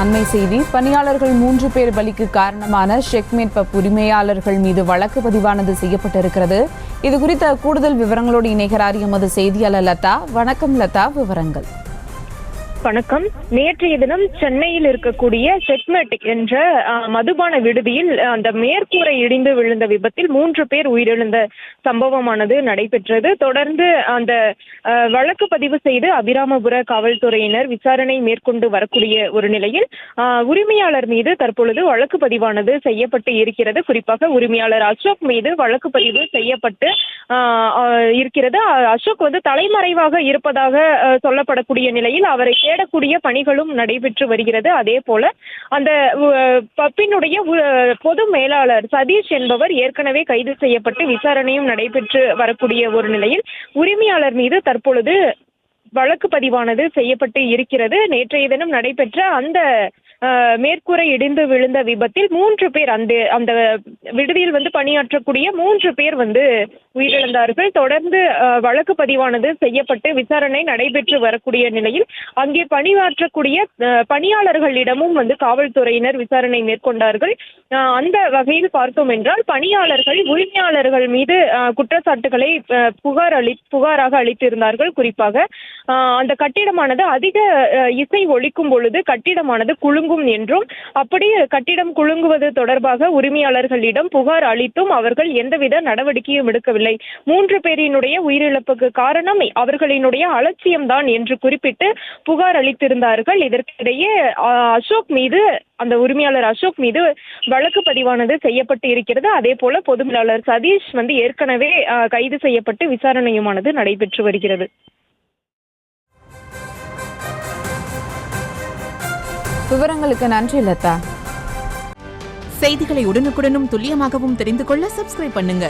அண்மை செய்தி. பணியாளர்கள் 3 பேர் பலிக்கு காரணமான செக்மேட் பப் உரிமையாளர்கள் மீது வழக்கு பதிவானது செய்யப்பட்டிருக்கிறது. இது குறித்த கூடுதல் விவரங்களோடு இணைகிறார் எமது செய்தியாளர் லதா. வணக்கம் லதா, விவரங்கள். வணக்கம். நேற்றைய தினம் சென்னையில் இருக்கக்கூடிய செக்மெட் என்ற மதுபான விடுதியில் அந்த மேற்கூரை இடிந்து விழுந்த விபத்தில் 3 பேர் உயிரிழந்த சம்பவமானது நடைபெற்றது. தொடர்ந்து அந்த வழக்கு பதிவு செய்து அபிராமபுர காவல்துறையினர் விசாரணை மேற்கொண்டு வரக்கூடிய ஒரு நிலையில் உரிமையாளர் மீது தற்பொழுது வழக்கு பதிவானது செய்யப்பட்டு இருக்கிறது. குறிப்பாக உரிமையாளர் அசோக் மீது வழக்கு பதிவு செய்யப்பட்டு இருக்கிறது. அசோக் தலைமறைவாக இருப்பதாக சொல்லப்படக்கூடிய நிலையில் அவரை தேடக்கூடிய பணிகளும் நடைபெற்று வருகிறது. அதே போல அந்த பப்பினுடைய பொது மேலாளர் சதீஷ் என்பவர் ஏற்கனவே கைது செய்யப்பட்டு விசாரணையும் நடைபெற்று வரக்கூடிய ஒரு நிலையில் உரிமையாளர் மீது தற்பொழுது வழக்கு பதிவானது செய்யப்பட்டு இருக்கிறது. நேற்றைய தினம் நடைபெற்ற அந்த மேற்கூரை இடிந்து விழுந்த விபத்தில் 3 பேர் அந்த விடுதியில் பணியாற்றக்கூடிய 3 பேர் உயிரிழந்தார்கள். தொடர்ந்து வழக்கு பதிவானது செய்யப்பட்டு விசாரணை நடைபெற்று வரக்கூடிய நிலையில் அங்கே பணியாற்றக்கூடிய பணியாளர்களிடமும் காவல்துறையினர் விசாரணை மேற்கொண்டார்கள். அந்த வகையில் பார்த்தோம் என்றால் பணியாளர்கள் உரிமையாளர்கள் மீது குற்றச்சாட்டுகளை புகாராக அளித்திருந்தார்கள். குறிப்பாக அந்த கட்டிடமானது அதிக இசை ஒலிக்கும் பொழுது கட்டிடமானது குலுங்கும் என்றும், அப்படி கட்டிடம் குலுங்குவது தொடர்பாக உரிமையாளர்களிடம் புகார் அளித்தும் அவர்கள் எந்தவித நடவடிக்கையும் எடுக்கவில்லை. 3 பேரினுடைய உயிரிழப்புக்கு காரணம் அவர்களினுடைய அலட்சியம்தான் என்று குறிப்பிட்டு புகார் அளித்திருந்தார்கள். இதற்கிடையே அசோக் மீது அந்த உரிமையாளர் அசோக் மீது வழக்கு பதிவானது செய்யப்பட்டு இருக்கிறது. அதே போல பொது மேலாளர் சதீஷ் ஏற்கனவே கைது செய்யப்பட்டு விசாரணையுமானது நடைபெற்று வருகிறது. விவரங்களுக்கு நன்றி லதா. செய்திகளை உடனுக்குடனும் துல்லியமாகவும் தெரிந்து கொள்ள சப்ஸ்கிரைப் பண்ணுங்க.